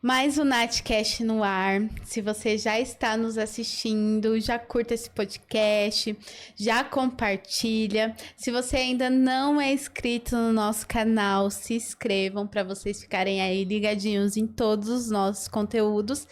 Mais o Natcast no ar. Se você já está nos assistindo, já curta esse podcast, já compartilha. Se você ainda não é inscrito no nosso canal, se inscrevam para vocês ficarem aí ligadinhos em todos os nossos conteúdos.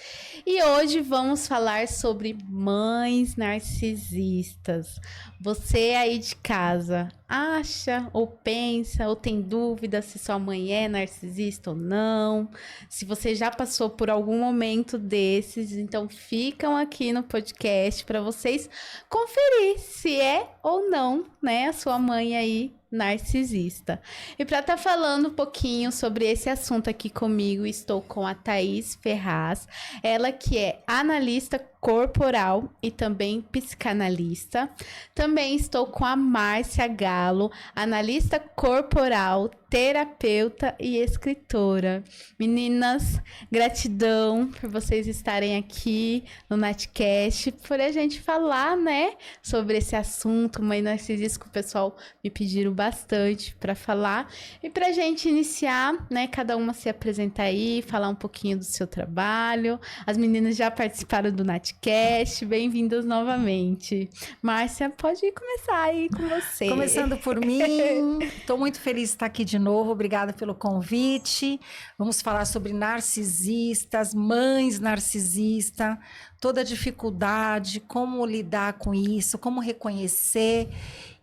E hoje vamos falar sobre mães narcisistas. Você aí de casa acha ou pensa ou tem dúvida se sua mãe é narcisista ou não? Se você já passou por algum momento desses, então ficam aqui no podcast para vocês conferir se é ou não, né, a sua mãe aí narcisista. E para estar falando um pouquinho sobre esse assunto aqui comigo, estou com a Thaís Ferraz, ela que é analista corporal e também psicanalista. Também estou com a Márcia Galo, analista corporal, terapeuta e escritora. Meninas, gratidão por vocês estarem aqui no Natcast, por a gente falar, né, sobre esse assunto, mãe narcisista, que o pessoal me pediram bastante para falar. E para a gente iniciar, né, cada uma se apresentar aí, falar um pouquinho do seu trabalho. As meninas já participaram do Natcast, bem-vindas novamente. Márcia, pode começar aí com você. Começando por mim, estou muito feliz de estar aqui de novo, obrigada pelo convite. Vamos falar sobre narcisistas, mães narcisistas, toda a dificuldade, como lidar com isso, como reconhecer,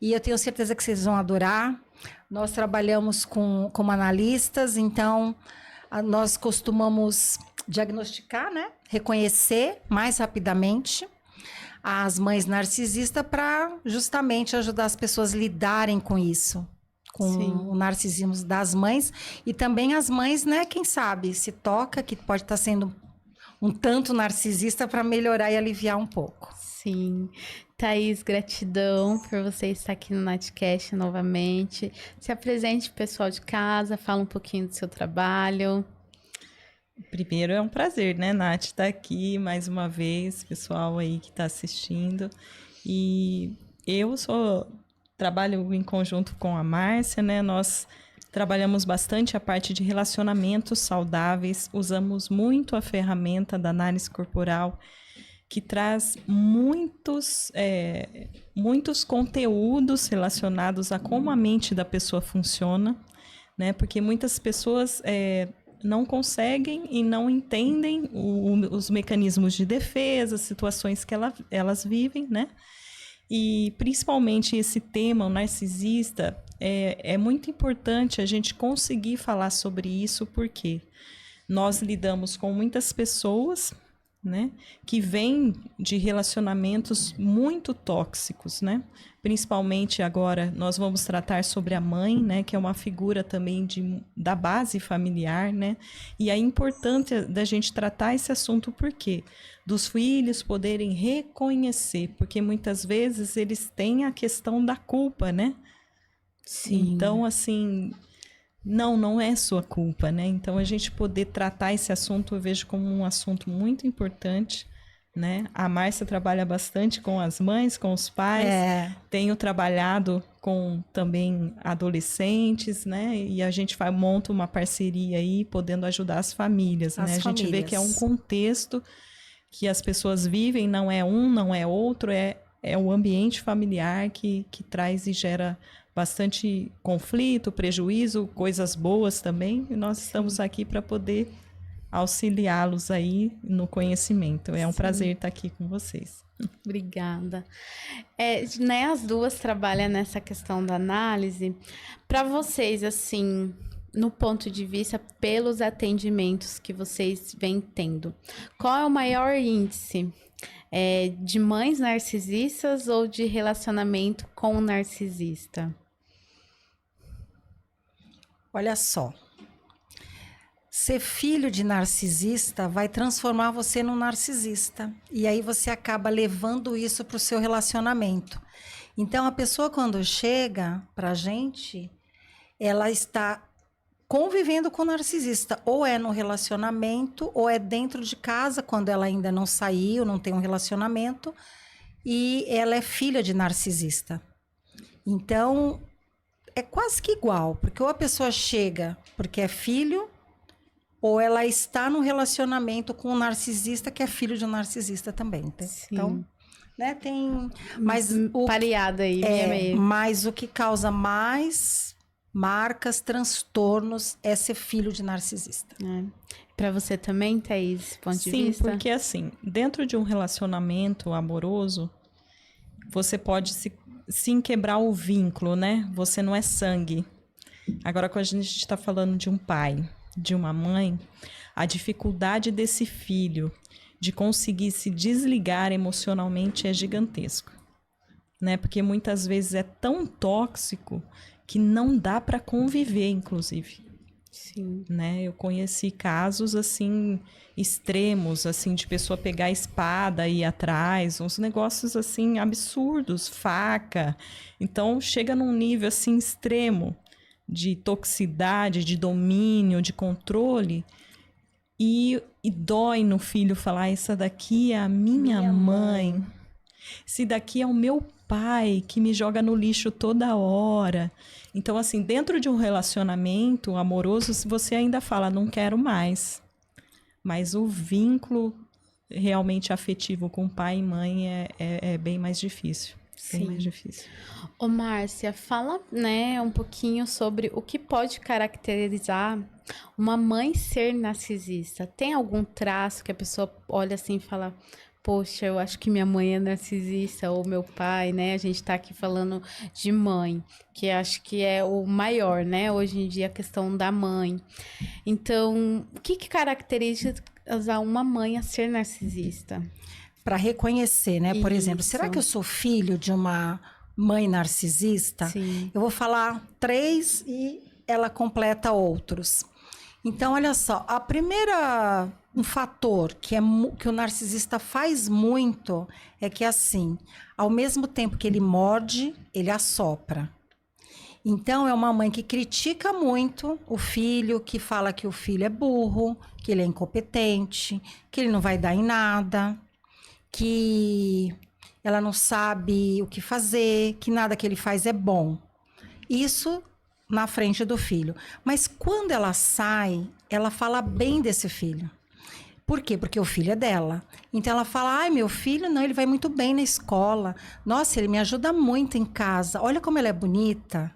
e eu tenho certeza que vocês vão adorar. Nós trabalhamos como analistas, então nós costumamos diagnosticar, né? Reconhecer mais rapidamente as mães narcisistas para justamente ajudar as pessoas a lidarem com isso, com Sim. o narcisismo das mães, e também as mães, né, quem sabe, se toca, que pode estar sendo um tanto narcisista, para melhorar e aliviar um pouco. Sim. Thaís, gratidão por você estar aqui no Natcast novamente. Se apresente, pessoal de casa, fala um pouquinho do seu trabalho. Primeiro, é um prazer, né, Nath, estar aqui mais uma vez, pessoal aí que está assistindo. E eu trabalho em conjunto com a Márcia, né, nós trabalhamos bastante a parte de relacionamentos saudáveis, usamos muito a ferramenta da análise corporal, que traz muitos conteúdos relacionados a como a mente da pessoa funciona, né, porque muitas pessoas não conseguem e não entendem os mecanismos de defesa, as situações que elas vivem, né? E principalmente esse tema, o narcisista, é muito importante a gente conseguir falar sobre isso, porque nós lidamos com muitas pessoas, né, que vêm de relacionamentos muito tóxicos, né? Principalmente agora nós vamos tratar sobre a mãe, né, que é uma figura também da base familiar, né? E é importante da gente tratar esse assunto porque dos filhos poderem reconhecer, porque muitas vezes eles têm a questão da culpa, né? Sim. Então, assim, não é sua culpa, né? Então, a gente poder tratar esse assunto, eu vejo como um assunto muito importante, né? A Márcia trabalha bastante com as mães, com os pais. Tenho trabalhado com também adolescentes, né? E a gente monta uma parceria aí, podendo ajudar as famílias, né? A gente vê que é um contexto que as pessoas vivem, não é um, não é outro, é o ambiente familiar que traz e gera bastante conflito, prejuízo, coisas boas também, e nós estamos aqui para poder auxiliá-los aí no conhecimento. É um prazer estar aqui com vocês. Obrigada. Né, as duas trabalham nessa questão da análise. Para vocês, assim, no ponto de vista pelos atendimentos que vocês vêm tendo, qual é o maior índice de mães narcisistas ou de relacionamento com o narcisista? Olha só, ser filho de narcisista vai transformar você num narcisista, e aí você acaba levando isso para o seu relacionamento. Então a pessoa, quando chega para a gente, ela está convivendo com o narcisista, ou é no relacionamento, ou é dentro de casa, quando ela ainda não saiu, não tem um relacionamento, e ela é filha de narcisista. Então, é quase que igual, porque ou a pessoa chega porque é filho, ou ela está num relacionamento com um narcisista que é filho de um narcisista também. Sim. Então, né, tem... Mas pareada aí, meio. Mas o que causa mais marcas, transtornos, é ser filho de narcisista. Para você também, Thaís, esse ponto de Sim, vista? porque assim, dentro de um relacionamento amoroso, você pode sim quebrar o vínculo, né? Você não é sangue. Agora, quando a gente está falando de um pai, de uma mãe, a dificuldade desse filho de conseguir se desligar emocionalmente é gigantesco, né? Porque muitas vezes é tão tóxico que não dá para conviver, inclusive. Sim. Né? Eu conheci casos assim extremos, assim, de pessoa pegar a espada e ir atrás, uns negócios assim absurdos, faca. Então chega num nível assim extremo de toxicidade, de domínio, de controle, e dói no filho falar: essa daqui é a minha mãe. Esse daqui é o meu pai que me joga no lixo toda hora. Então, assim, dentro de um relacionamento amoroso, se você ainda fala, não quero mais. Mas o vínculo realmente afetivo com pai e mãe é bem mais difícil. Bem mais difícil. Ô, Márcia, fala, né, um pouquinho sobre o que pode caracterizar uma mãe ser narcisista. Tem algum traço que a pessoa olha assim e fala: poxa, eu acho que minha mãe é narcisista, ou meu pai, né? A gente tá aqui falando de mãe, que acho que é o maior, né? Hoje em dia, a questão da mãe. Então, o que caracteriza uma mãe a ser narcisista? Para reconhecer, né? Por exemplo, será que eu sou filho de uma mãe narcisista? Sim. Eu vou falar 3 e ela completa outros. Então, olha só, um fator que o narcisista faz muito é que, assim, ao mesmo tempo que ele morde, ele assopra. Então, é uma mãe que critica muito o filho, que fala que o filho é burro, que ele é incompetente, que ele não vai dar em nada, que ela não sabe o que fazer, que nada que ele faz é bom. Isso na frente do filho. Mas quando ela sai, ela fala bem desse filho. Por quê? Porque o filho é dela. Então ela fala: ai, meu filho, não, ele vai muito bem na escola. Nossa, ele me ajuda muito em casa. Olha como ela é bonita.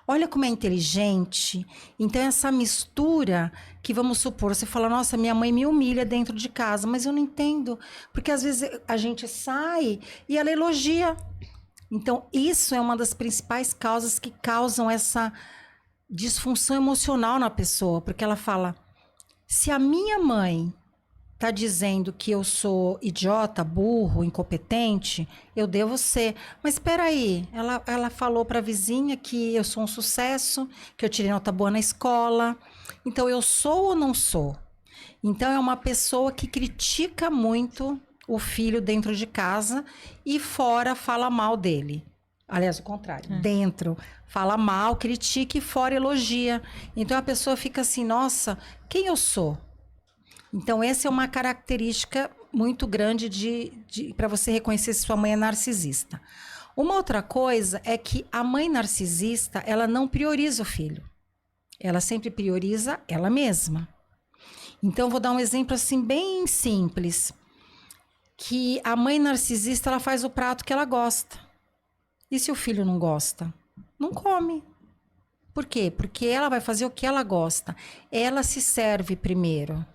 Olha como é inteligente. Então essa mistura que, vamos supor, você fala: nossa, minha mãe me humilha dentro de casa. Mas eu não entendo. Porque às vezes a gente sai e ela elogia. Então, isso é uma das principais causas que causam essa disfunção emocional na pessoa. Porque ela fala: se a minha mãe tá dizendo que eu sou idiota, burro, incompetente, eu devo ser. Mas espera aí, ela falou para a vizinha que eu sou um sucesso, que eu tirei nota boa na escola. Então, eu sou ou não sou? Então, é uma pessoa que critica muito o filho dentro de casa e fora fala mal dele. Aliás, o contrário. Dentro fala mal, critica e fora elogia. Então, a pessoa fica assim: nossa, quem eu sou? Então, essa é uma característica muito grande para você reconhecer se sua mãe é narcisista. Uma outra coisa é que a mãe narcisista, ela não prioriza o filho. Ela sempre prioriza ela mesma. Então, vou dar um exemplo assim bem simples. Que a mãe narcisista, ela faz o prato que ela gosta. E se o filho não gosta? Não come. Por quê? Porque ela vai fazer o que ela gosta. Ela se serve primeiro.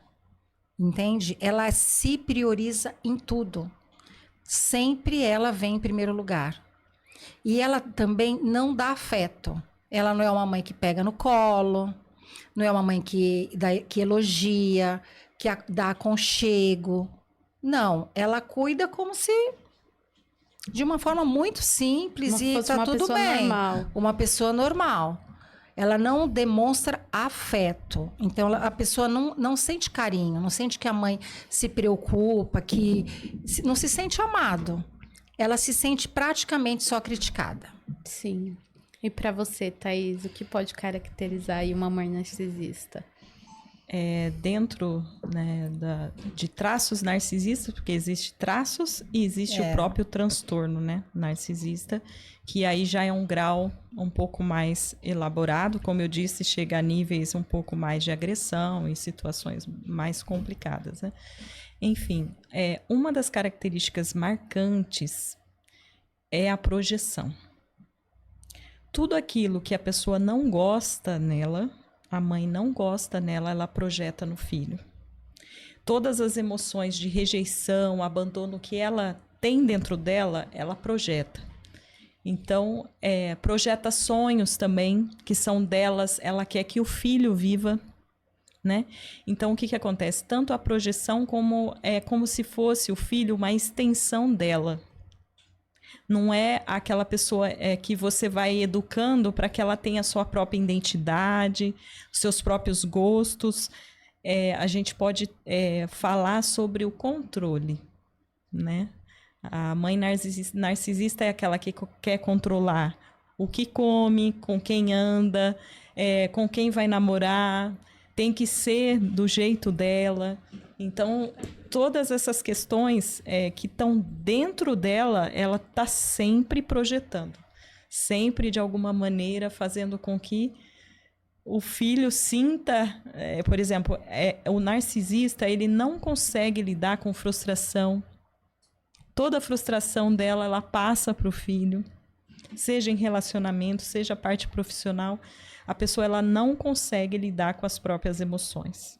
Entende? Ela se prioriza em tudo. Sempre ela vem em primeiro lugar. E ela também não dá afeto. Ela não é uma mãe que pega no colo, não é uma mãe que elogia, que dá aconchego. Não, ela cuida como se de uma forma muito simples e tá tudo bem. Uma pessoa normal. Ela não demonstra afeto. Então, a pessoa não sente carinho, não sente que a mãe se preocupa, que não se sente amado. Ela se sente praticamente só criticada. Sim. E para você, Thaís, o que pode caracterizar aí uma mãe narcisista? dentro, né, de traços narcisistas, porque existe traços e existe o próprio transtorno, né, narcisista, que aí já é um grau um pouco mais elaborado, como eu disse, chega a níveis um pouco mais de agressão e situações mais complicadas, né? Enfim, uma das características marcantes é a projeção. Tudo aquilo que a pessoa não gosta nela, a mãe não gosta nela, ela projeta no filho. Todas as emoções de rejeição, abandono que ela tem dentro dela, ela projeta. Então, projeta sonhos também, que são delas, ela quer que o filho viva, né? Então, o que acontece? Tanto a projeção como se fosse o filho uma extensão dela. Não é aquela pessoa que você vai educando para que ela tenha a sua própria identidade, seus próprios gostos. A gente pode falar sobre o controle, né? A mãe narcisista é aquela que quer controlar o que come, com quem anda, com quem vai namorar, tem que ser do jeito dela. Então, todas essas questões que estão dentro dela, ela está sempre projetando. Sempre, de alguma maneira, fazendo com que o filho sinta... por exemplo, o narcisista, ele não consegue lidar com frustração. Toda a frustração dela, ela passa para o filho. Seja em relacionamento, seja a parte profissional. A pessoa ela não consegue lidar com as próprias emoções.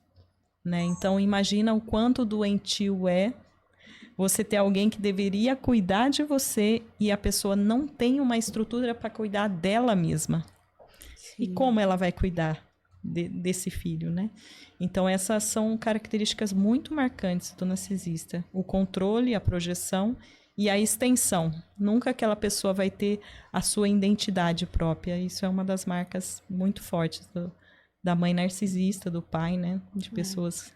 Né? Então, imagina o quanto doentio você ter alguém que deveria cuidar de você e a pessoa não tem uma estrutura para cuidar dela mesma. Sim. E como ela vai cuidar desse filho, né? Então, essas são características muito marcantes do narcisista. O controle, a projeção e a extensão. Nunca aquela pessoa vai ter a sua identidade própria. Isso é uma das marcas muito fortes da mãe narcisista, do pai, né? De pessoas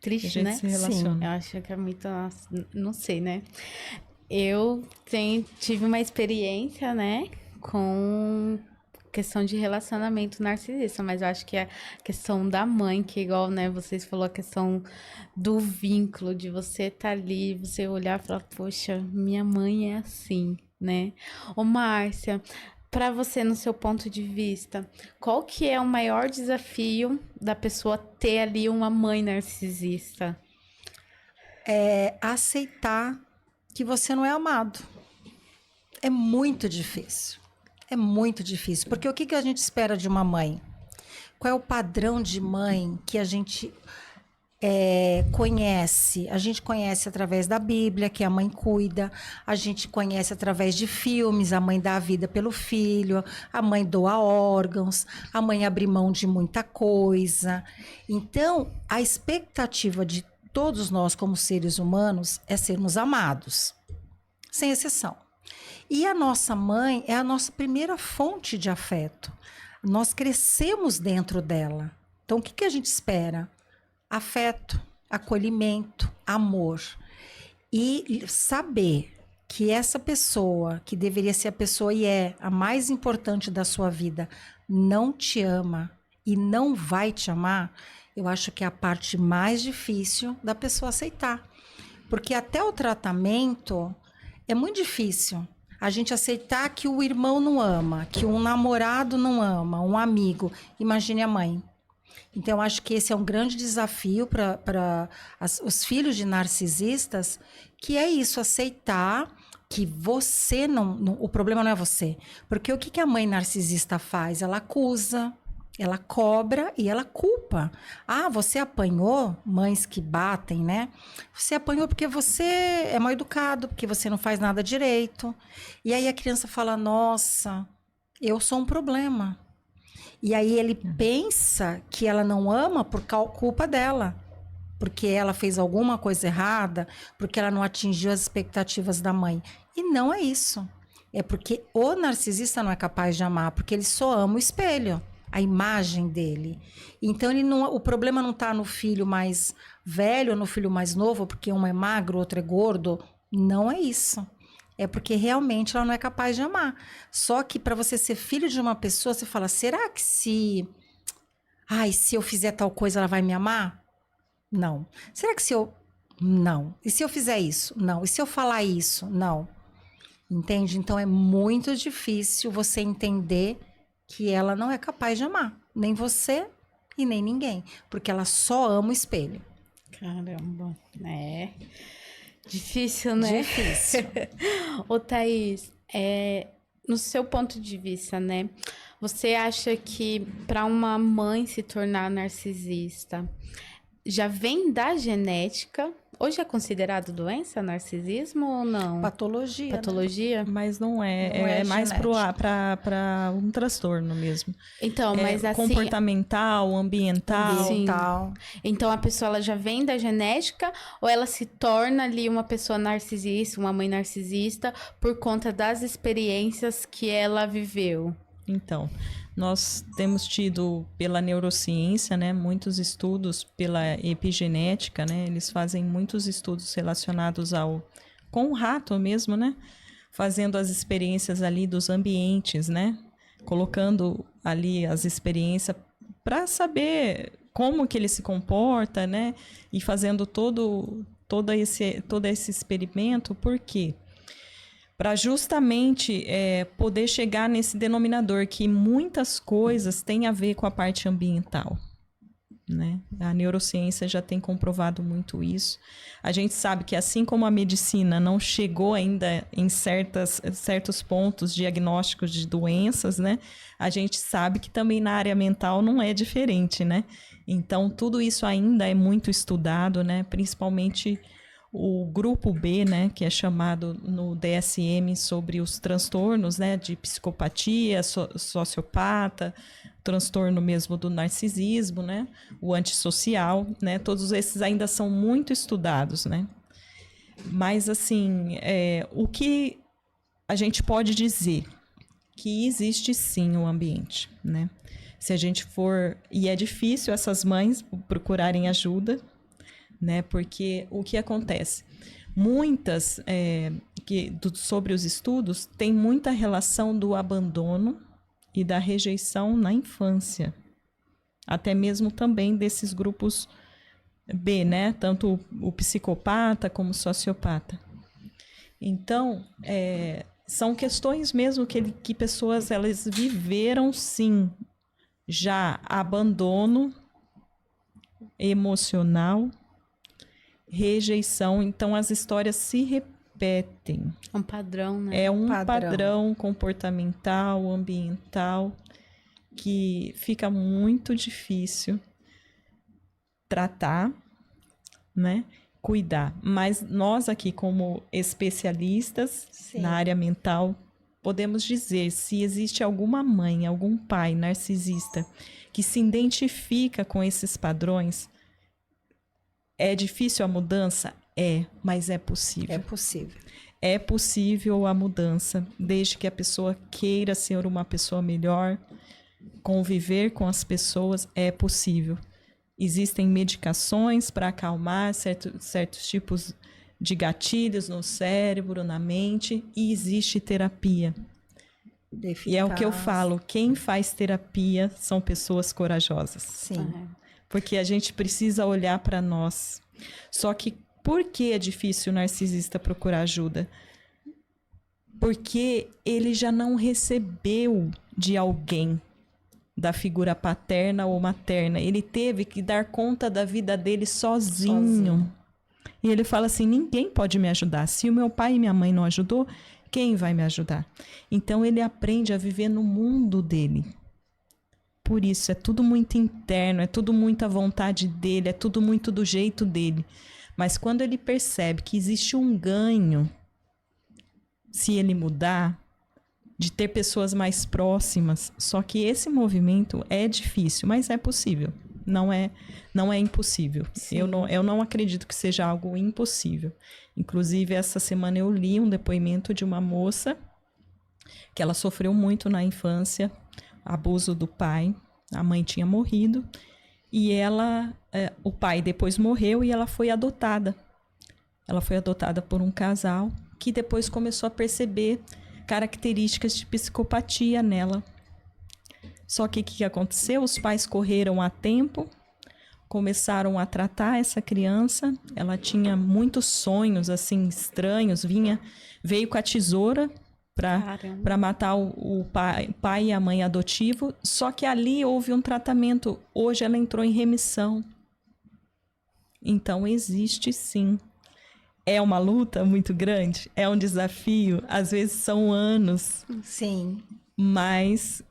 triste, que a gente né? se relaciona. Sim, eu acho que é muito... Não sei, né? Eu tive uma experiência, né? Com questão de relacionamento narcisista, mas eu acho que a questão da mãe, que igual, né? Vocês falou a questão do vínculo, de você estar ali, você olhar e falar, poxa, minha mãe é assim, né? Ô, Márcia... Para você, no seu ponto de vista, qual que é o maior desafio da pessoa ter ali uma mãe narcisista? Aceitar que você não é amado. É muito difícil. É muito difícil. Porque o que a gente espera de uma mãe? Qual é o padrão de mãe que a gente conhece? A gente conhece através da Bíblia, que a mãe cuida. A gente conhece através de filmes, a mãe dá a vida pelo filho, a mãe doa órgãos, a mãe abre mão de muita coisa. Então, a expectativa de todos nós como seres humanos é sermos amados, sem exceção. E a nossa mãe é a nossa primeira fonte de afeto. Nós crescemos dentro dela. Então, o que a gente espera? Afeto, acolhimento, amor. E saber que essa pessoa, que deveria ser a pessoa e é a mais importante da sua vida, não te ama e não vai te amar, eu acho que é a parte mais difícil da pessoa aceitar. Porque até o tratamento é muito difícil. A gente aceitar que o irmão não ama, que um namorado não ama, um amigo. Imagine a mãe. Então, eu acho que esse é um grande desafio para os filhos de narcisistas, que é isso, aceitar que você não... O problema não é você. Porque o que a mãe narcisista faz? Ela acusa, ela cobra e ela culpa. Ah, você apanhou? Mães que batem, né? Você apanhou porque você é mal educado, porque você não faz nada direito. E aí a criança fala, nossa, eu sou um problema. E aí ele pensa que ela não ama por culpa dela. Porque ela fez alguma coisa errada, porque ela não atingiu as expectativas da mãe. E não é isso. É porque o narcisista não é capaz de amar, porque ele só ama o espelho, a imagem dele. Então o problema não está no filho mais velho ou no filho mais novo, porque um é magro, outro é gordo. Não é isso. É porque realmente ela não é capaz de amar. Só que para você ser filho de uma pessoa, você fala, será que se Ai, se eu fizer tal coisa, ela vai me amar? Não. Será que se eu... Não. E se eu fizer isso? Não. E se eu falar isso? Não. Entende? Então é muito difícil você entender que ela não é capaz de amar. Nem você e nem ninguém. Porque ela só ama o espelho. Caramba. É. Difícil, né? Difícil. Ô, Thaís, no seu ponto de vista, né? Você acha que para uma mãe se tornar narcisista, já vem da genética? Hoje é considerado doença, narcisismo ou não? Patologia. Né? Patologia? Mas não é. Não é É mais genética. para um transtorno mesmo. Então, mas assim... Comportamental, ambiental. Sim. Ambiental. Então a pessoa ela já vem da genética ou ela se torna ali uma pessoa narcisista, uma mãe narcisista por conta das experiências que ela viveu? Então, nós temos tido pela neurociência, né, muitos estudos pela epigenética, né, eles fazem muitos estudos relacionados com o rato mesmo, né, fazendo as experiências ali dos ambientes, né, colocando ali as experiências para saber como que ele se comporta, né, e fazendo todo esse experimento, por quê? Para justamente poder chegar nesse denominador que muitas coisas têm a ver com a parte ambiental, né? A neurociência já tem comprovado muito isso. A gente sabe que assim como a medicina não chegou ainda em certos pontos diagnósticos de doenças, né? A gente sabe que também na área mental não é diferente, né? Então, tudo isso ainda é muito estudado, né? Principalmente o grupo B, né, que é chamado no DSM sobre os transtornos, né, de psicopatia, sociopata, transtorno mesmo do narcisismo, né, o antissocial, né, todos esses ainda são muito estudados, né. Mas, assim, o que a gente pode dizer? Que existe sim o ambiente, né. Se a gente for... E é difícil essas mães procurarem ajuda, né? Porque o que acontece? Muitas, sobre os estudos, tem muita relação do abandono e da rejeição na infância. Até mesmo também desses grupos B, né? Tanto o psicopata como o sociopata. Então, são questões mesmo que pessoas elas viveram, sim, já abandono emocional, rejeição, então as histórias se repetem. É um padrão, né? É um padrão comportamental, ambiental, que fica muito difícil tratar, né? Cuidar. Mas nós aqui, como especialistas Sim. na área mental, podemos dizer se existe alguma mãe, algum pai narcisista que se identifica com esses padrões. É difícil a mudança? Mas é possível. É possível. É possível a mudança, desde que a pessoa queira ser uma pessoa melhor, conviver com as pessoas, é possível. Existem medicações para acalmar certos tipos de gatilhos no cérebro, na mente, e existe terapia. Eficaz. E é o que eu falo, quem faz terapia são pessoas corajosas. Sim. Porque a gente precisa olhar para nós. Só que por que é difícil o narcisista procurar ajuda? Porque ele já não recebeu de alguém, da figura paterna ou materna. Ele teve que dar conta da vida dele sozinho. E ele fala assim, ninguém pode me ajudar. Se o meu pai e minha mãe não ajudou, quem vai me ajudar? Então ele aprende a viver no mundo dele. Por isso, é tudo muito interno, é tudo muito à vontade dele, é tudo muito do jeito dele. Mas quando ele percebe que existe um ganho, se ele mudar, de ter pessoas mais próximas, só que esse movimento é difícil, mas é possível. Não é impossível. Eu não acredito que seja algo impossível. Inclusive, essa semana eu li um depoimento de uma moça que ela sofreu muito na infância, abuso do pai, a mãe tinha morrido e o pai depois morreu e ela foi adotada. Ela foi adotada por um casal que depois começou a perceber características de psicopatia nela. Só que o que aconteceu? Os pais correram a tempo, começaram a tratar essa criança. Ela tinha muitos sonhos assim estranhos, veio com a tesoura para matar o pai e a mãe adotivo. Só que ali houve um tratamento. Hoje ela entrou em remissão. Então existe sim. É uma luta muito grande, é um desafio, às vezes são anos. Sim. Mas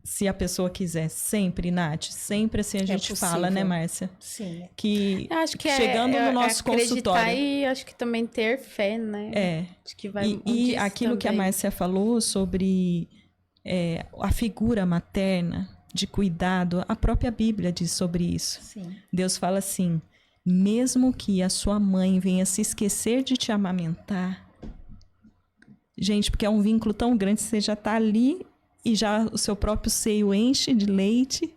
se a pessoa quiser, sempre, Nath, sempre assim a gente fala, né, Márcia? Sim. Que acho que chegando no nosso consultório. E acho que também ter fé, né? Acho que vai e aquilo também que a Márcia falou sobre a figura materna de cuidado, a própria Bíblia diz sobre isso. Sim. Deus fala assim: mesmo que a sua mãe venha se esquecer de te amamentar, gente, porque é um vínculo tão grande, você já está ali e já o seu próprio seio enche de leite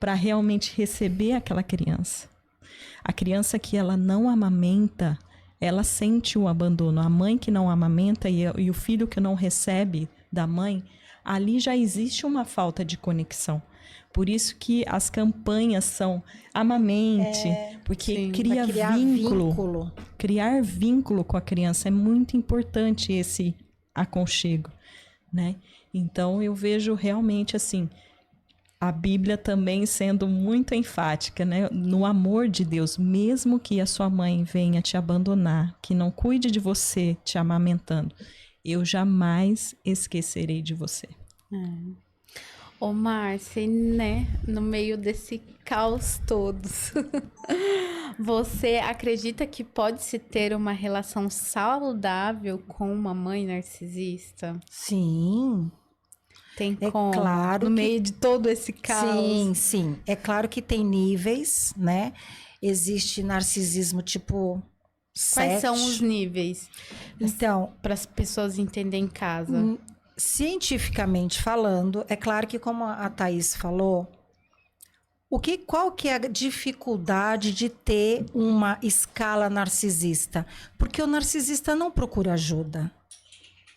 para realmente receber aquela criança. A criança que ela não amamenta, ela sente o abandono. A mãe que não amamenta e o filho que não recebe da mãe, ali já existe uma falta de conexão. Por isso que as campanhas são amamente, porque cria vínculo. Criar vínculo com a criança é muito importante, esse aconchego, né? Então eu vejo realmente assim, a Bíblia também sendo muito enfática, né? No amor de Deus, mesmo que a sua mãe venha te abandonar, que não cuide de você te amamentando, eu jamais esquecerei de você. Ô, Márcia, né, no meio desse caos todo, você acredita que pode-se ter uma relação saudável com uma mãe narcisista? Sim. Tem como? Claro no meio de todo esse caos? Sim. É claro que tem níveis, né? Existe narcisismo tipo 7. Quais são os níveis? Então, para as pessoas entenderem em casa. Cientificamente falando, é claro que como a Thaís falou, qual que é a dificuldade de ter uma escala narcisista? Porque o narcisista não procura ajuda.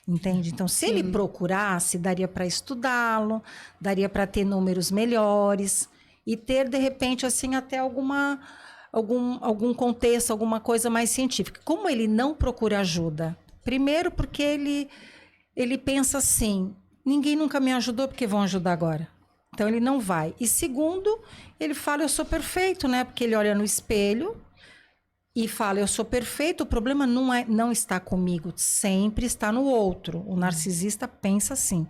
Entende? Então, se ele procurasse, daria para estudá-lo, daria para ter números melhores e ter, de repente, assim, até algum contexto, alguma coisa mais científica. Como ele não procura ajuda? Primeiro, porque ele pensa assim, ninguém nunca me ajudou, porque vão ajudar agora? Então, ele não vai. E segundo, ele fala, eu sou perfeito, né? Porque ele olha no espelho e fala, eu sou perfeito, o problema não está comigo, sempre está no outro. O narcisista pensa assim,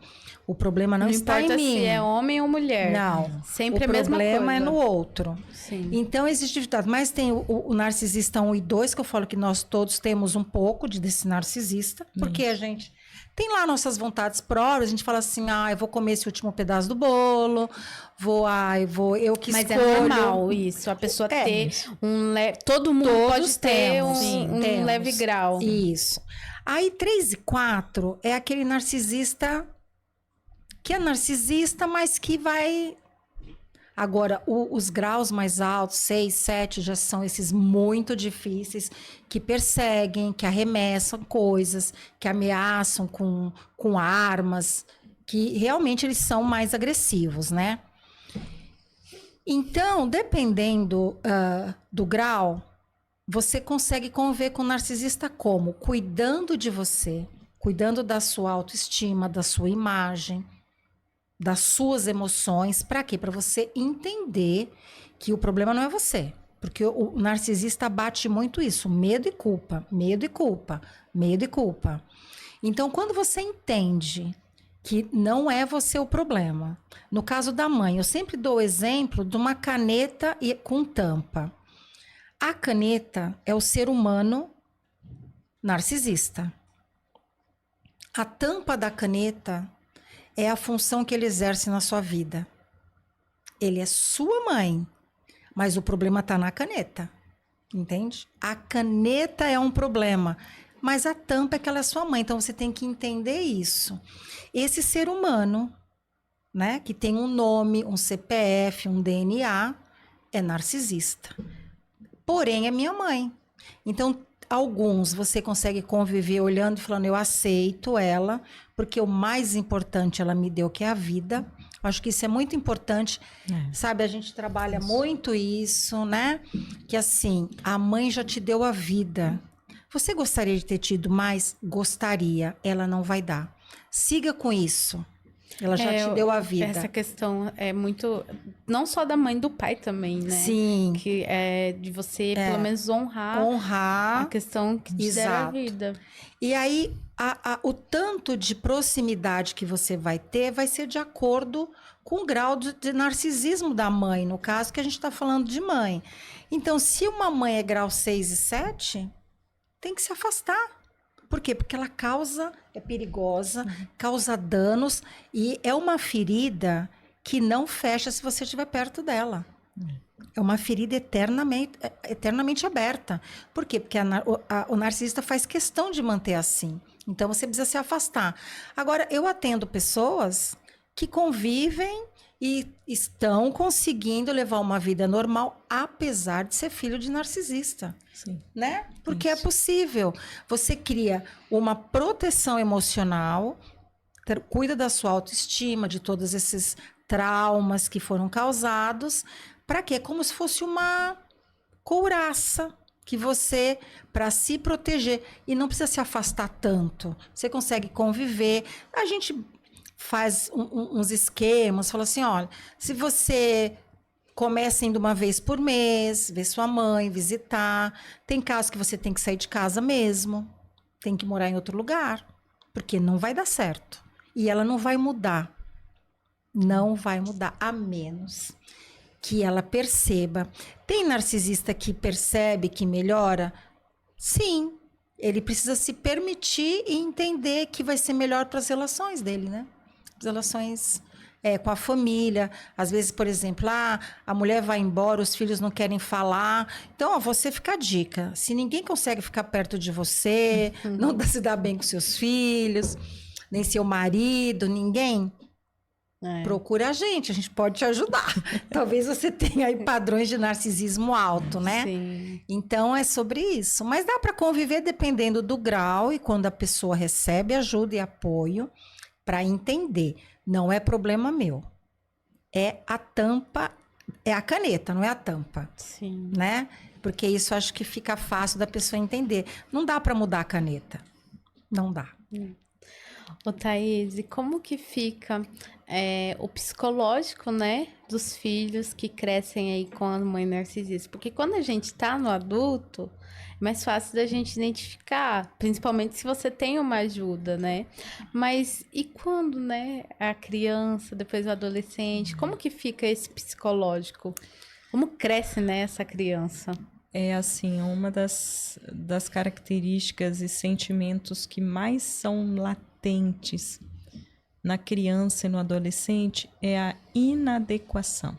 o problema não está em mim. Não importa se é homem ou mulher. Não, sempre a mesma coisa. O problema é no outro. Sim. Então, existe dificuldade. Mas tem o narcisista 1 e 2, que eu falo que nós todos temos um pouco desse narcisista, porque a gente tem lá nossas vontades próprias, a gente fala assim, eu vou comer esse último pedaço do bolo, eu que Mas escolho. Mas é normal isso, a pessoa ter todo mundo pode ter um leve grau. Isso. Aí 3 e 4 é aquele narcisista que é narcisista, mas que vai... Agora, os graus mais altos, 6, 7, já são esses muito difíceis, que perseguem, que arremessam coisas, que ameaçam com armas, que realmente eles são mais agressivos, né? Então, dependendo do grau, você consegue conviver com o narcisista como? Cuidando de você, cuidando da sua autoestima, da sua imagem, das suas emoções. Para quê? Para você entender que o problema não é você. Porque o narcisista bate muito isso, medo e culpa, medo e culpa, medo e culpa. Então, quando você entende que não é você o problema. No caso da mãe, eu sempre dou o exemplo de uma caneta com tampa. A caneta é o ser humano narcisista. A tampa da caneta é a função que ele exerce na sua vida. Ele é sua mãe, mas o problema está na caneta, entende? A caneta é um problema, mas a tampa é que ela é sua mãe, então você tem que entender isso. Esse ser humano, né, que tem um nome, um CPF, um DNA, é narcisista. Porém, é minha mãe. Então, alguns você consegue conviver olhando e falando, eu aceito ela, porque o mais importante ela me deu, que é a vida. Acho que isso é muito importante, sabe? A gente trabalha muito isso, né? Que assim, a mãe já te deu a vida. Você gostaria de ter tido mais? Gostaria. Ela não vai dar. Siga com isso. Ela já te deu a vida. Essa questão é muito... Não só da mãe, do pai também, né? Sim. Que é de você, pelo menos, honrar a questão que te deram a vida. E aí, o tanto de proximidade que você vai ter vai ser de acordo com o grau de narcisismo da mãe, no caso que a gente está falando de mãe. Então, se uma mãe é grau 6 e 7, tem que se afastar. Por quê? Porque ela é perigosa, causa danos e é uma ferida que não fecha se você estiver perto dela. É uma ferida eternamente aberta. Por quê? Porque o narcisista faz questão de manter assim. Então, você precisa se afastar. Agora, eu atendo pessoas que convivem e estão conseguindo levar uma vida normal, apesar de ser filho de narcisista. Sim. Né? Porque é possível. Você cria uma proteção emocional, cuida da sua autoestima, de todos esses traumas que foram causados. Para quê? Como se fosse uma couraça que você, para se proteger, e não precisa se afastar tanto. Você consegue conviver. A gente faz uns esquemas, fala assim, olha, se você começa indo uma vez por mês, ver sua mãe, visitar, tem casos que você tem que sair de casa mesmo, tem que morar em outro lugar, porque não vai dar certo. E ela não vai mudar. Não vai mudar, a menos que ela perceba. Tem narcisista que percebe que melhora? Sim. Ele precisa se permitir e entender que vai ser melhor para as relações dele, né? As relações com a família. Às vezes, por exemplo, a mulher vai embora, os filhos não querem falar. Então, você fica a dica. Se ninguém consegue ficar perto de você, não se dá bem com seus filhos, nem seu marido, ninguém... Procura a gente pode te ajudar. Talvez você tenha aí padrões de narcisismo alto, né? Sim. Então é sobre isso. Mas dá para conviver dependendo do grau e quando a pessoa recebe ajuda e apoio para entender. Não é problema meu. É a tampa, é a caneta, não é a tampa. Sim. Né? Porque isso acho que fica fácil da pessoa entender. Não dá para mudar a caneta. Não dá. Ô, Thaís, e como que fica o psicológico, né, dos filhos que crescem aí com a mãe narcisista? Porque quando a gente tá no adulto, é mais fácil da gente identificar, principalmente se você tem uma ajuda, né? Mas e quando, né, a criança, depois o adolescente, como que fica esse psicológico? Como cresce, né, essa criança? É assim, uma das características e sentimentos que mais são latentes na criança e no adolescente é a inadequação.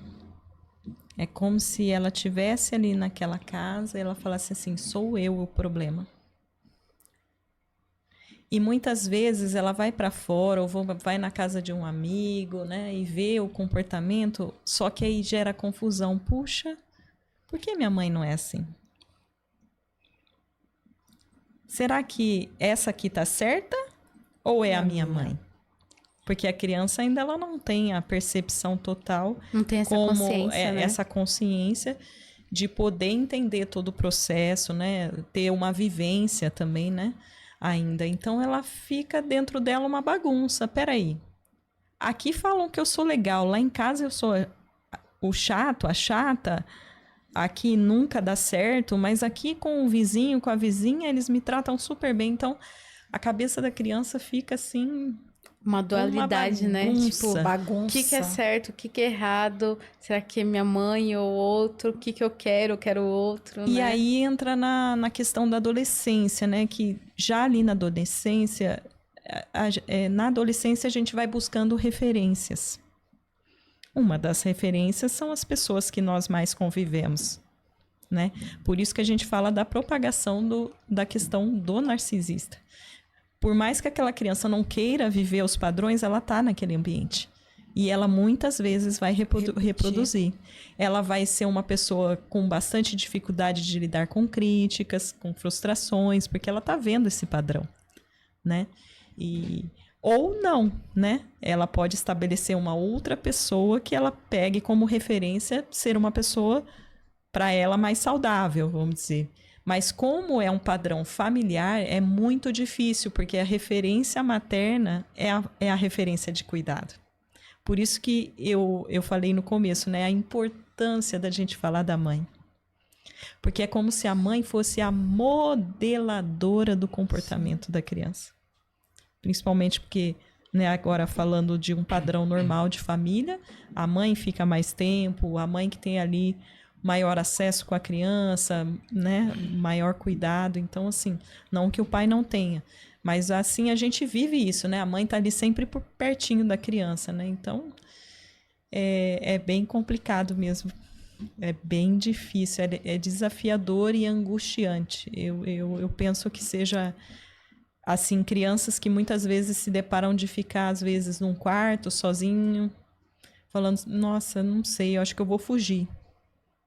É como se ela estivesse ali naquela casa e ela falasse assim, sou eu o problema. E muitas vezes ela vai para fora ou vai na casa de um amigo, né, e vê o comportamento, só que aí gera confusão. Puxa, por que minha mãe não é assim? Será que essa aqui tá certa ou é a minha mãe? Porque a criança ainda ela não tem a percepção total. Não tem essa consciência, né? Essa consciência de poder entender todo o processo, né? Ter uma vivência também, né? Ainda. Então, ela fica dentro dela uma bagunça. Peraí. Aqui falam que eu sou legal. Lá em casa eu sou o chato, a chata. Aqui nunca dá certo. Mas aqui com o vizinho, com a vizinha, eles me tratam super bem. Então, a cabeça da criança fica assim... Uma dualidade, né? Tipo, bagunça. O que é certo, o que é errado? Será que é minha mãe ou outro? O que eu quero outro, E né? aí entra na questão da adolescência, né? Que já ali na adolescência, na adolescência a gente vai buscando referências. Uma das referências são as pessoas que nós mais convivemos, né? Por isso que a gente fala da propagação da questão do narcisista. Por mais que aquela criança não queira viver os padrões, ela está naquele ambiente. E ela muitas vezes vai reproduzir. Ela vai ser uma pessoa com bastante dificuldade de lidar com críticas, com frustrações, porque ela está vendo esse padrão, né? E Ou não, né? Ela pode estabelecer uma outra pessoa que ela pegue como referência ser uma pessoa para ela mais saudável, vamos dizer. Mas como é um padrão familiar, é muito difícil, porque a referência materna é a referência de cuidado. Por isso que eu falei no começo, né? A importância da gente falar da mãe. Porque é como se a mãe fosse a modeladora do comportamento da criança. Principalmente porque, né, agora falando de um padrão normal de família, a mãe fica mais tempo, a mãe que tem ali maior acesso com a criança, né, maior cuidado. Então, assim, não que o pai não tenha, mas assim a gente vive isso, né? A mãe tá ali sempre por pertinho da criança, né? Então, é bem complicado mesmo. É bem difícil, é desafiador e angustiante. Eu penso que seja... assim, crianças que muitas vezes se deparam de ficar, às vezes, num quarto, sozinho, falando, nossa, não sei, eu acho que eu vou fugir.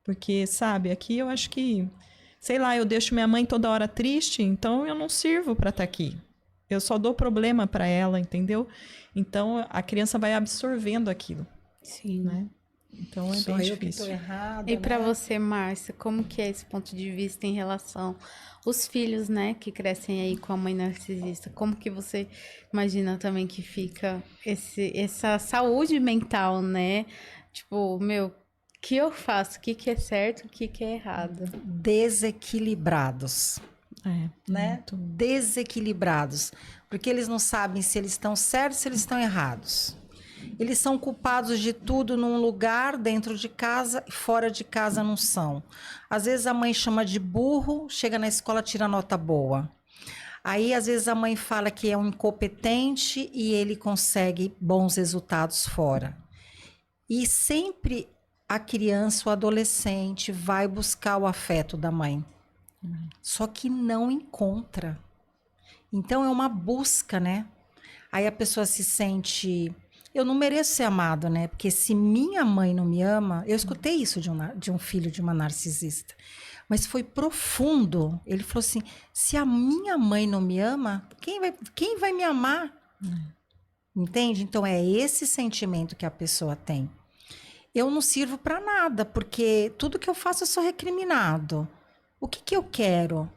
Porque, sabe, aqui eu acho que, sei lá, eu deixo minha mãe toda hora triste, então eu não sirvo para estar aqui. Eu só dou problema para ela, entendeu? Então, a criança vai absorvendo aquilo. Sim. Né? Então, é Só bem eu que difícil. tô errada, E para né? você, Márcia, como que é esse ponto de vista em relação aos filhos, né, que crescem aí com a mãe narcisista? Como que você imagina também que fica essa saúde mental, né? Tipo, meu, o que eu faço? O que que é certo? O que que é errado? Desequilibrados, né? Muito. Desequilibrados, porque eles não sabem se eles estão certos, se eles estão errados. Eles são culpados de tudo num lugar, dentro de casa, e fora de casa não são. Às vezes a mãe chama de burro, chega na escola, tira nota boa. Aí, às vezes, a mãe fala que é um incompetente e ele consegue bons resultados fora. E sempre a criança, o adolescente, vai buscar o afeto da mãe. Só que não encontra. Então, é uma busca, né? Aí a pessoa se sente... Eu não mereço ser amado, né? Porque se minha mãe não me ama... Eu escutei isso de um filho de uma narcisista. Mas foi profundo. Ele falou assim, se a minha mãe não me ama, quem vai me amar? Entende? Então, é esse sentimento que a pessoa tem. Eu não sirvo para nada, porque tudo que eu faço eu sou recriminado. O que eu quero?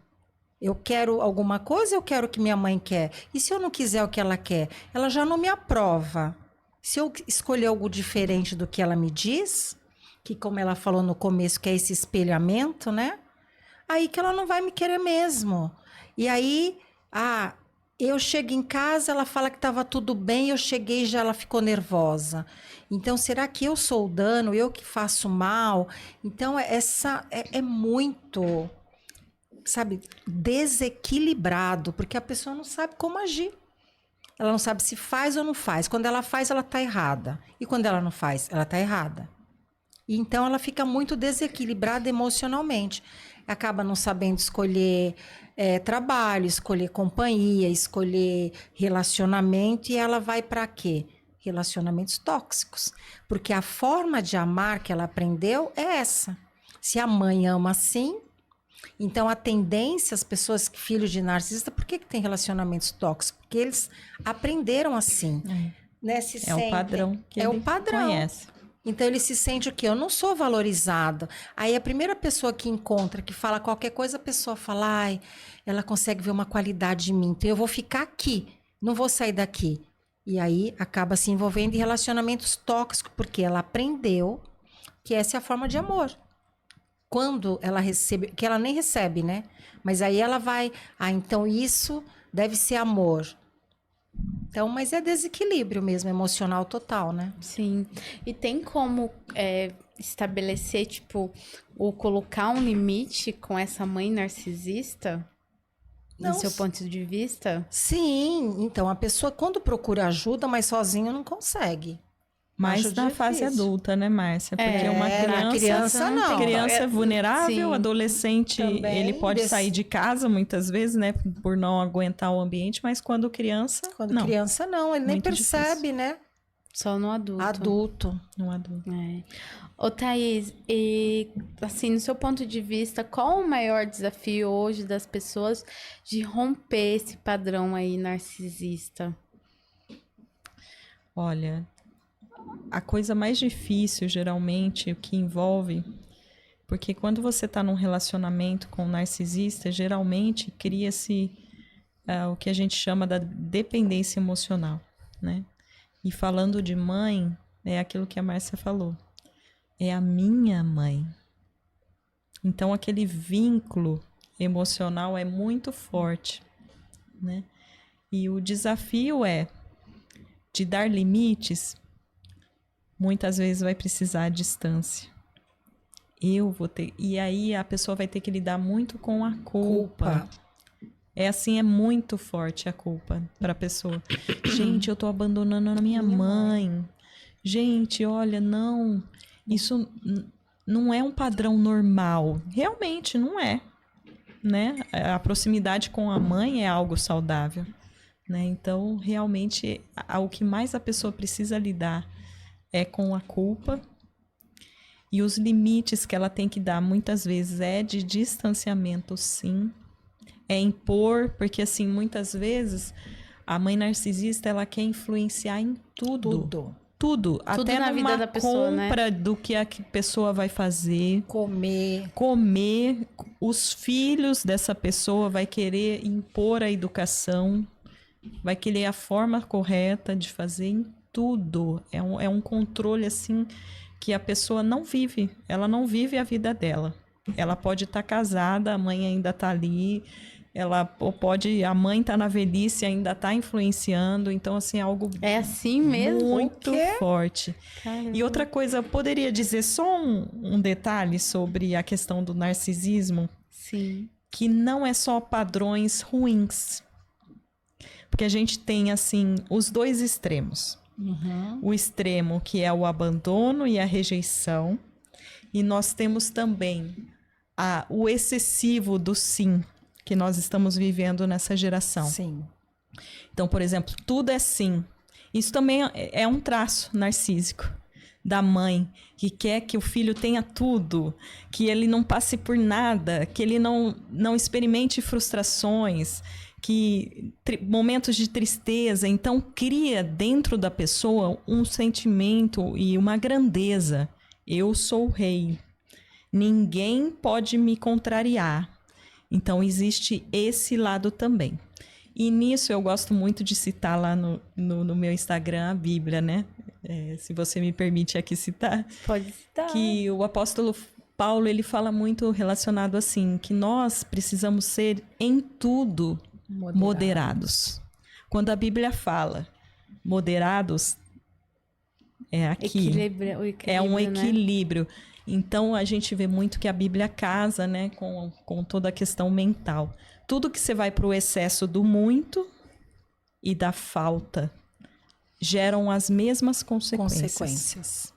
Eu quero alguma coisa, eu quero o que minha mãe quer. E se eu não quiser o que ela quer? Ela já não me aprova. Se eu escolher algo diferente do que ela me diz, que como ela falou no começo, que é esse espelhamento, né? Aí que ela não vai me querer mesmo. E aí, eu chego em casa, ela fala que estava tudo bem, eu cheguei e já ela ficou nervosa. Então, será que eu sou o dano, eu que faço mal? Então, é muito, sabe, desequilibrado, porque a pessoa não sabe como agir. Ela não sabe se faz ou não faz. Quando ela faz, ela está errada. E quando ela não faz, ela está errada. E então, ela fica muito desequilibrada emocionalmente. Acaba não sabendo escolher trabalho, escolher companhia, escolher relacionamento. E ela vai para quê? Relacionamentos tóxicos. Porque a forma de amar que ela aprendeu é essa. Se a mãe ama assim... Então, a tendência, as pessoas, filhos de narcisista, por que tem relacionamentos tóxicos? Porque eles aprenderam assim. Né? O padrão que ele conhece. Então, ele se sente o quê? Eu não sou valorizado. Aí, a primeira pessoa que encontra, que fala qualquer coisa, a pessoa fala, ai, ela consegue ver uma qualidade em mim. Então, eu vou ficar aqui, não vou sair daqui. E aí, acaba se envolvendo em relacionamentos tóxicos, porque ela aprendeu que essa é a forma de amor. Quando ela recebe, que ela nem recebe, né? Mas aí ela vai, então isso deve ser amor. Então, mas é desequilíbrio mesmo, emocional total, né? Sim. E tem como estabelecer, tipo, ou colocar um limite com essa mãe narcisista? Não, Do seu ponto de vista? Sim, então a pessoa quando procura ajuda, mas sozinho não consegue. Mas Acho na fase difícil. adulta, né, Márcia? Porque uma na criança não. Criança é vulnerável, Sim. adolescente, Também, ele pode sair de casa muitas vezes, né, por não aguentar o ambiente, mas quando criança, Quando não. criança não, ele nem Muito percebe, difícil. né? Só no adulto. Adulto. No adulto. Ô, Thaís, e assim, no seu ponto de vista, qual o maior desafio hoje das pessoas de romper esse padrão aí narcisista? Olha, a coisa mais difícil, geralmente, o que envolve... Porque quando você está num relacionamento com um narcisista, geralmente cria-se o que a gente chama da dependência emocional, né? E falando de mãe, é aquilo que a Márcia falou. É a minha mãe. Então, aquele vínculo emocional é muito forte, né? E o desafio é de dar limites, muitas vezes vai precisar de distância. Eu vou ter... E aí a pessoa vai ter que lidar muito com a culpa. É assim, é muito forte a culpa para a pessoa. Gente, eu tô abandonando a minha mãe. Gente, olha, não... Isso não é um padrão normal. Realmente não é, né? A proximidade com a mãe é algo saudável, né? Então, realmente, o que mais a pessoa precisa lidar é com a culpa. E os limites que ela tem que dar, muitas vezes, é de distanciamento, sim. É impor, porque, assim, muitas vezes, a mãe narcisista, ela quer influenciar em tudo. Tudo, até na vida da pessoa, compra, né? Do que a pessoa vai fazer. Comer. Os filhos dessa pessoa vai querer impor a educação, vai querer a forma correta de fazer em tudo. É um controle, assim, que a pessoa não vive. Ela não vive a vida dela. Ela pode estar casada, a mãe ainda está ali... a mãe tá na velhice e ainda tá influenciando, então assim, é algo é assim mesmo? Muito forte. Caramba. E outra coisa, eu poderia dizer só um detalhe sobre a questão do narcisismo? Sim. Que não é só padrões ruins. Porque a gente tem, assim, os dois extremos. Uhum. O extremo que é o abandono e a rejeição. E nós temos também o excessivo do sim, que nós estamos vivendo nessa geração. Sim. Então, por exemplo, tudo é sim. Isso também é um traço narcísico da mãe, que quer que o filho tenha tudo, que ele não passe por nada, que ele não experimente frustrações, que momentos de tristeza. Então, cria dentro da pessoa um sentimento e uma grandeza. Eu sou o rei. Ninguém pode me contrariar. Então, existe esse lado também. E nisso eu gosto muito de citar lá no meu Instagram a Bíblia, né? Se você me permite aqui citar. Pode citar. Que o apóstolo Paulo, ele fala muito relacionado assim, que nós precisamos ser em tudo moderados. Quando a Bíblia fala moderados, é aqui. É um equilíbrio. Né? Então, a gente vê muito que a Bíblia casa, né, com toda a questão mental. Tudo que você vai para o excesso do muito e da falta geram as mesmas consequências.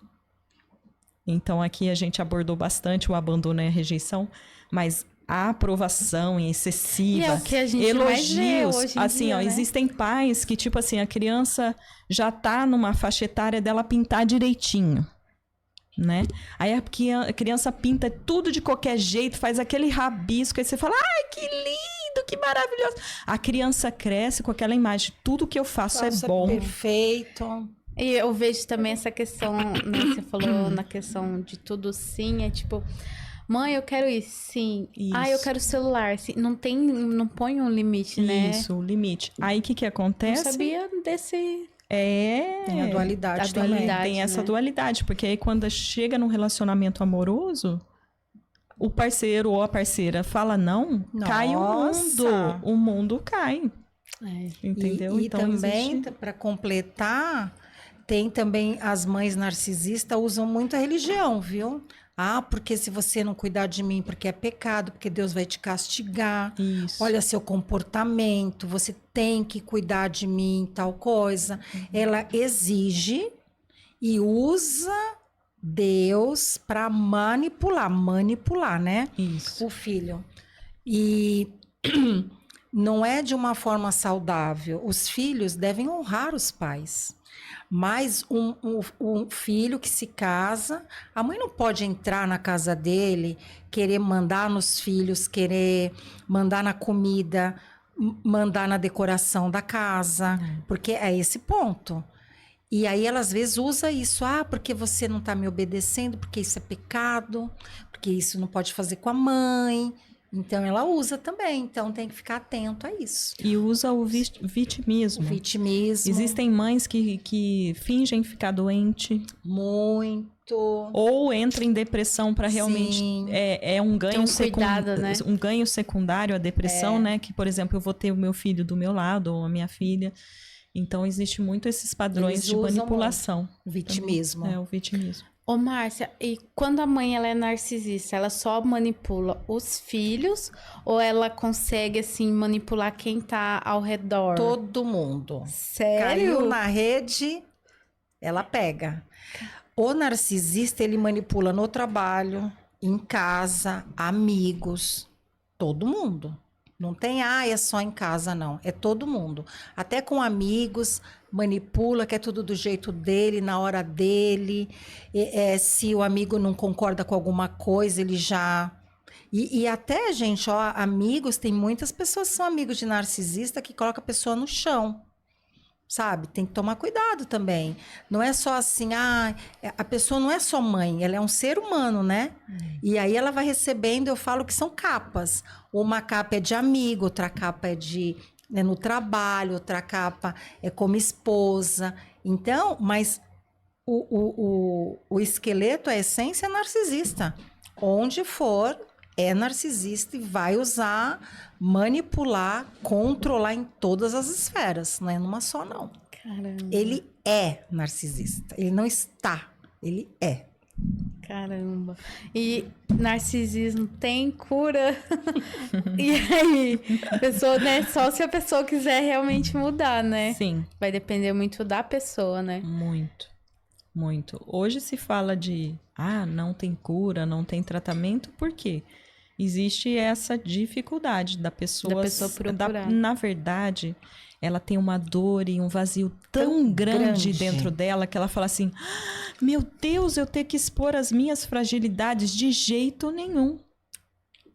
Então, aqui a gente abordou bastante o abandono e a rejeição, mas a aprovação excessiva, e é o que a gente elogios, mais vê hoje em assim, dia, ó, né? Existem pais que, tipo assim, a criança já tá numa faixa etária dela pintar direitinho. Né? Aí a criança pinta tudo de qualquer jeito, faz aquele rabisco, aí você fala, ai, que lindo, que maravilhoso. A criança cresce com aquela imagem, tudo que eu faço é bom. Perfeito. E eu vejo também essa questão, né, você falou na questão de tudo sim, é tipo, mãe, eu quero isso, sim. Isso. Ah, eu quero celular, sim. Não põe um limite, né? Isso, o limite. Aí o que acontece? Não sabia desse... Tem a dualidade também. Tem essa dualidade, porque aí quando chega num relacionamento amoroso, o parceiro ou a parceira fala não, cai o mundo cai. Entendeu? E então, também, para completar, tem também as mães narcisistas usam muito a religião, viu? Ah, porque se você não cuidar de mim, porque é pecado, porque Deus vai te castigar. Isso. Olha seu comportamento, você tem que cuidar de mim, tal coisa. Ela exige e usa Deus para manipular, né? Isso. O filho. E não é de uma forma saudável. Os filhos devem honrar os pais. Mas um filho que se casa, a mãe não pode entrar na casa dele, querer mandar nos filhos, querer mandar na comida, mandar na decoração da casa, porque é esse ponto. E aí ela às vezes usa isso, porque você não tá me obedecendo, porque isso é pecado, porque isso não pode fazer com a mãe. Então ela usa também, então tem que ficar atento a isso. E usa o vitimismo. O vitimismo. Existem mães que fingem ficar doente. Muito. Ou entra em depressão para realmente... Sim. É um ganho, cuidado, né? Um ganho secundário, a depressão, né? Que, por exemplo, eu vou ter o meu filho do meu lado, ou a minha filha. Então, existe muito esses padrões de manipulação. O vitimismo. É, o vitimismo. Ô, Márcia, e quando a mãe ela é narcisista, ela só manipula os filhos ou ela consegue, assim, manipular quem tá ao redor? Todo mundo. Sério? Caiu na rede, ela pega. O narcisista, ele manipula no trabalho, em casa, amigos, todo mundo. Não tem, é só em casa, não. É todo mundo. Até com amigos, manipula, quer tudo do jeito dele, na hora dele. Se o amigo não concorda com alguma coisa, ele já... E até, gente, amigos, tem muitas pessoas que são amigos de narcisista que colocam a pessoa no chão. Sabe? Tem que tomar cuidado também. Não é só assim, a pessoa não é só mãe, ela é um ser humano, né? E aí ela vai recebendo, eu falo que são capas. Uma capa é de amigo, outra capa é no trabalho, outra capa é como esposa. Então, mas o esqueleto, a essência é narcisista. Onde for, é narcisista e vai usar, manipular, controlar em todas as esferas, não é numa só, não. Caramba. Ele é narcisista, ele não está, ele é. Caramba. E narcisismo tem cura? E aí? Pessoa, né? Só se a pessoa quiser realmente mudar, né? Sim. Vai depender muito da pessoa, né? Muito, muito. Hoje se fala de, não tem cura, não tem tratamento, por quê? Existe essa dificuldade da pessoa procurar. Na verdade, ela tem uma dor e um vazio tão grande dentro dela que ela fala assim, meu Deus, eu tenho que expor as minhas fragilidades de jeito nenhum.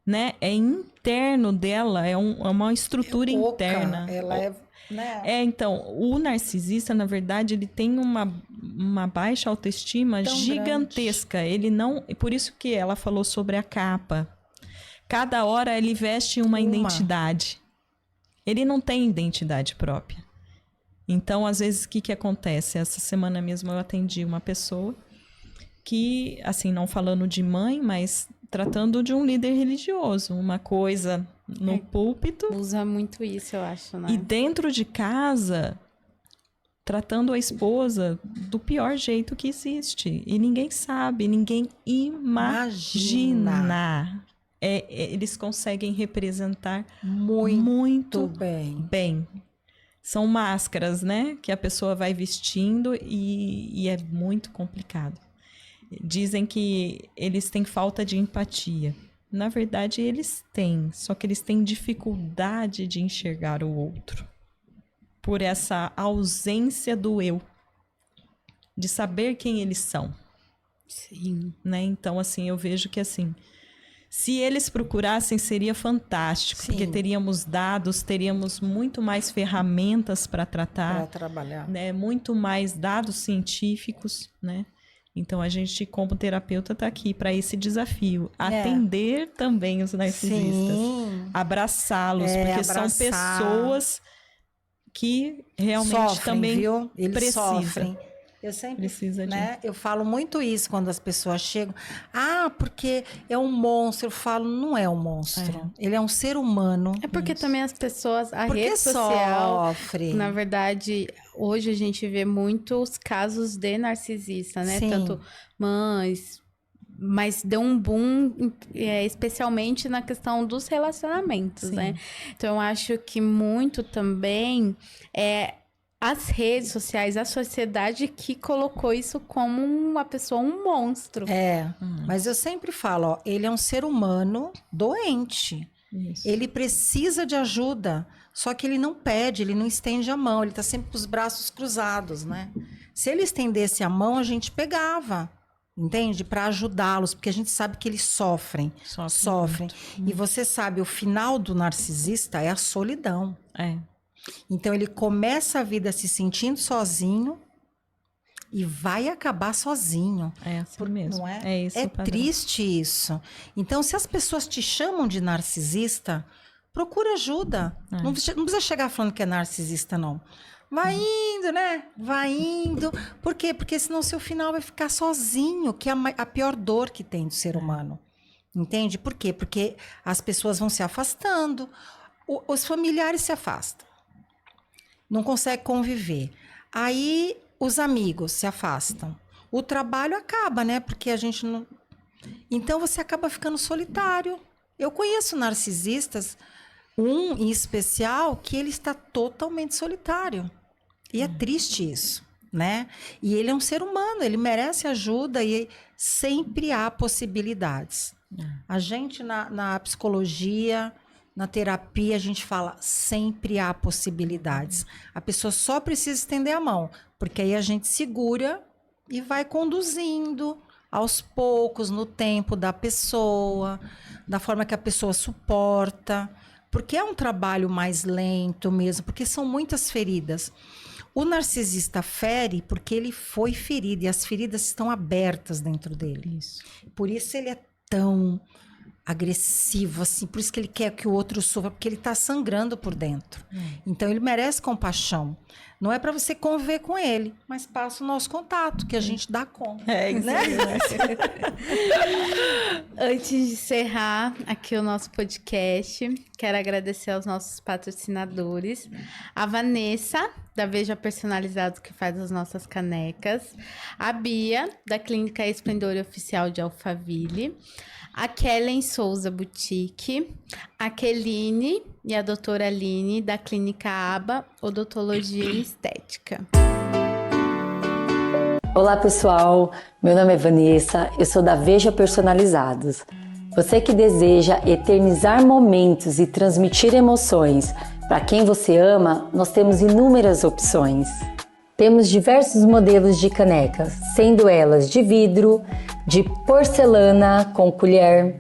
Né? É interno dela, é uma estrutura interna. Ela é... Né? Então, o narcisista, na verdade, ele tem uma baixa autoestima tão gigantesca. Grande. Ele não... Por isso que ela falou sobre a capa. Cada hora ele veste uma identidade. Ele não tem identidade própria. Então, às vezes, o que acontece? Essa semana mesmo eu atendi uma pessoa que, assim, não falando de mãe, mas tratando de um líder religioso. Uma coisa no púlpito. Usa muito isso, eu acho, né? E dentro de casa, tratando a esposa do pior jeito que existe. E ninguém sabe, ninguém imagina. Eles conseguem representar muito bem. São máscaras, né? Que a pessoa vai vestindo e é muito complicado. Dizem que eles têm falta de empatia. Na verdade, eles têm. Só que eles têm dificuldade de enxergar o outro. Por essa ausência do eu. De saber quem eles são. Sim. Né? Então, assim, eu vejo que, assim... Se eles procurassem, seria fantástico, Sim. porque teríamos dados, teríamos muito mais ferramentas para tratar. Para trabalhar. Né? Muito mais dados científicos, né? Então, a gente, como terapeuta, está aqui para esse desafio. Atender também os narcisistas. Sim. Abraçá-los, porque são pessoas que realmente sofrem, também viu? Eles precisam. Sofrem. Eu sempre, Precisa de... Eu falo muito isso quando as pessoas chegam. Porque é um monstro. Eu falo, não é um monstro. Ele é um ser humano. É porque também as pessoas, porque rede social, sofre. Na verdade, hoje a gente vê muitos casos de narcisista, né? Sim. Tanto mães, mas deu um boom, especialmente na questão dos relacionamentos, Sim. né? Então, eu acho que muito também as redes sociais, a sociedade que colocou isso como uma pessoa, um monstro. Mas eu sempre falo, ele é um ser humano doente. Isso. Ele precisa de ajuda, só que ele não pede, ele não estende a mão, ele tá sempre com os braços cruzados, né? Se ele estendesse a mão, a gente pegava, entende? Para ajudá-los, porque a gente sabe que eles sofrem. Muito. E você sabe, o final do narcisista é a solidão. Então, ele começa a vida se sentindo sozinho, e vai acabar sozinho. É assim mesmo. Não é? É isso. É o padrão. triste isso. Então, se as pessoas te chamam de narcisista, procura ajuda. Não precisa chegar falando que é narcisista, não. Vai indo, né? Vai indo. Por quê? Porque senão seu final vai ficar sozinho, que é a pior dor que tem do ser humano. Entende? Por quê? Porque as pessoas vão se afastando, os familiares se afastam, não conseguem conviver. Aí os amigos se afastam. O trabalho acaba, né? Porque a gente não... Então você acaba ficando solitário. Eu conheço narcisistas, um em especial, que ele está totalmente solitário. E é triste isso, né? E ele é um ser humano, ele merece ajuda e sempre há possibilidades. A gente, na psicologia, na terapia, a gente fala sempre há possibilidades. A pessoa só precisa estender a mão, porque aí a gente segura e vai conduzindo aos poucos, no tempo da pessoa, da forma que a pessoa suporta, porque é um trabalho mais lento mesmo, porque são muitas feridas. O narcisista fere porque ele foi ferido e as feridas estão abertas dentro dele. Isso. Por isso ele é tão agressivo, assim, por isso que ele quer que o outro sofra, porque ele está sangrando por dentro. Então ele merece compaixão. Não é para você conviver com ele, mas passa o nosso contato, que a gente dá conta. É isso né? Antes de encerrar aqui o nosso podcast, quero agradecer aos nossos patrocinadores. A Vanessa, da Veja Personalizados, que faz as nossas canecas. A Bia, da Clínica Esplendor Oficial de Alphaville. A Kellen Souza Boutique. A Keline e a doutora Aline, da Clínica Aba Odontologia e Estética. Olá pessoal, meu nome é Vanessa, eu sou da Veja Personalizados. Você que deseja eternizar momentos e transmitir emoções para quem você ama, nós temos inúmeras opções. Temos diversos modelos de canecas, sendo elas de vidro, de porcelana com colher,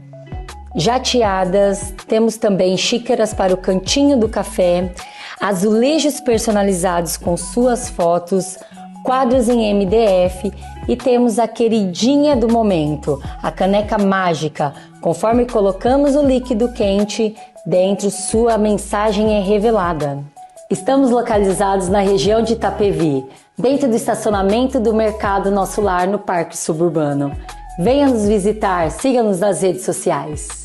jateadas, temos também xícaras para o cantinho do café, azulejos personalizados com suas fotos, quadros em MDF e temos a queridinha do momento, a caneca mágica. Conforme colocamos o líquido quente dentro, sua mensagem é revelada. Estamos localizados na região de Itapevi, dentro do estacionamento do Mercado Nosso Lar, no Parque Suburbano. Venha nos visitar, siga-nos nas redes sociais.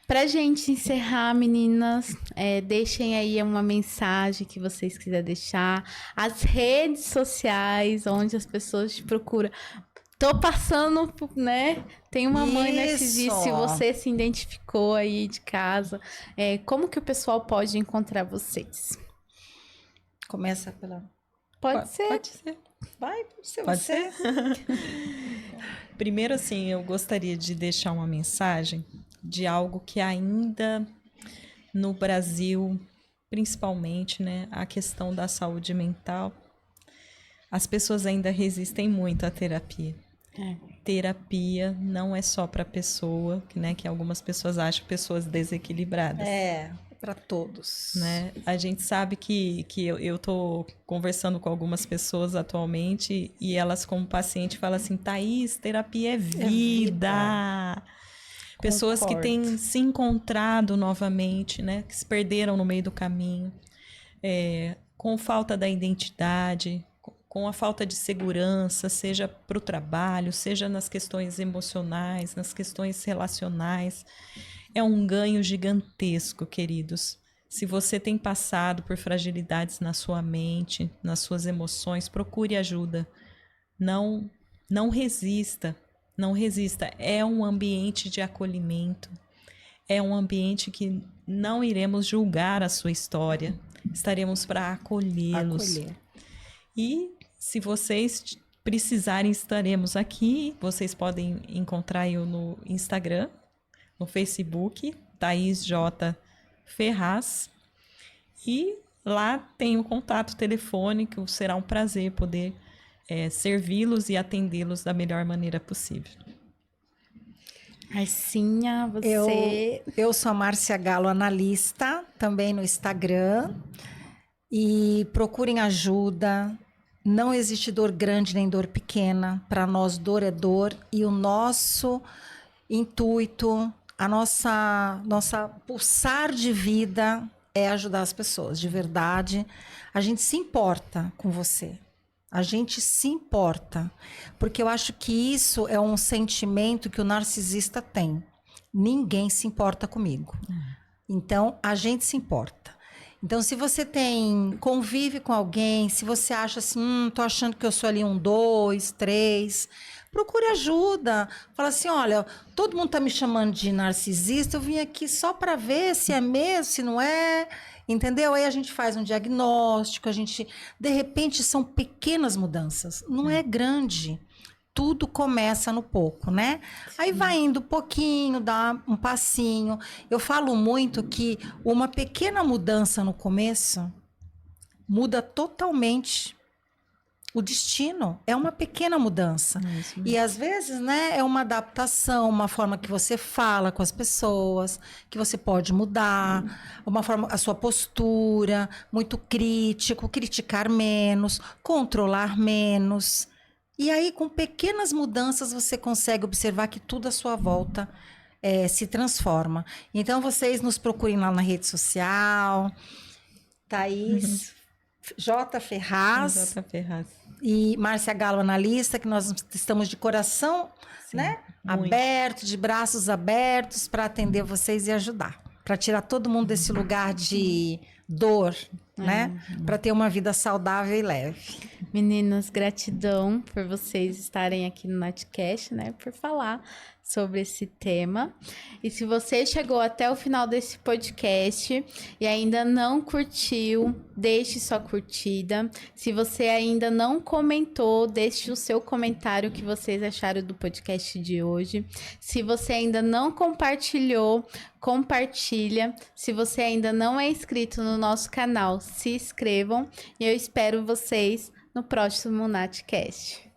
Pra gente encerrar, meninas, deixem aí uma mensagem que vocês quiserem deixar. As redes sociais, onde as pessoas te procuram. Tô passando, né? Tem uma mãe narcisista, se você se identificou aí de casa. Como que o pessoal pode encontrar vocês? Começa pela... Pode ser. Pode ser. Vai, pode ser Pode você. Primeiro, assim, eu gostaria de deixar uma mensagem de algo que ainda no Brasil, principalmente, né, a questão da saúde mental, as pessoas ainda resistem muito à terapia. Terapia não é só para pessoa, né, que algumas pessoas acham pessoas desequilibradas. para todos. Né? A gente sabe que eu tô conversando com algumas pessoas atualmente e elas, como paciente, falam assim: Thaís, terapia é vida. Pessoas que têm se encontrado novamente, né? Que se perderam no meio do caminho, com falta da identidade, com a falta de segurança, seja para o trabalho, seja nas questões emocionais, nas questões relacionais. É um ganho gigantesco, queridos. Se você tem passado por fragilidades na sua mente, nas suas emoções, procure ajuda. Não resista. Não resista. É um ambiente de acolhimento. É um ambiente que não iremos julgar a sua história. Estaremos para acolhê-los. E se vocês precisarem, estaremos aqui. Vocês podem encontrar eu no Instagram, no Facebook, Thaís J. Ferraz. E lá tem o contato telefônico. Será um prazer poder servi-los e atendê-los da melhor maneira possível. Marcinha, você... Eu sou a Márcia Galo, analista, também no Instagram. E procurem ajuda. Não existe dor grande nem dor pequena. Para nós, dor é dor. E o nosso intuito, a nossa pulsar de vida é ajudar as pessoas, de verdade. A gente se importa com você. A gente se importa. Porque eu acho que isso é um sentimento que o narcisista tem. Ninguém se importa comigo. Então, a gente se importa. Então, se você convive com alguém, se você acha assim, tô achando que eu sou ali 1, 2, 3, procure ajuda. Fala assim, olha, todo mundo tá me chamando de narcisista, eu vim aqui só para ver se é mesmo, se não é, entendeu? Aí a gente faz um diagnóstico, de repente, são pequenas mudanças, não é grande. Tudo começa no pouco, né? Sim. Aí vai indo pouquinho, dá um passinho. Eu falo muito que uma pequena mudança no começo muda totalmente o destino. É uma pequena mudança. E às vezes, né, é uma adaptação, uma forma que você fala com as pessoas, que você pode mudar, uma forma, a sua postura, muito crítico, criticar menos, controlar menos. E aí, com pequenas mudanças, você consegue observar que tudo à sua volta se transforma. Então, vocês nos procurem lá na rede social. Thaís J. Ferraz. E Márcia Galo, analista, que nós estamos de coração, sim, né? Aberto, de braços abertos para atender vocês e ajudar. Para tirar todo mundo desse lugar de dor, né? Para ter uma vida saudável e leve. Meninas, gratidão por vocês estarem aqui no Natcast, né? Por falar sobre esse tema. E se você chegou até o final desse podcast e ainda não curtiu, deixe sua curtida. Se você ainda não comentou, deixe o seu comentário que vocês acharam do podcast de hoje. Se você ainda não compartilhou, compartilha. Se você ainda não é inscrito no nosso canal, se inscrevam. E eu espero vocês no próximo Natcast.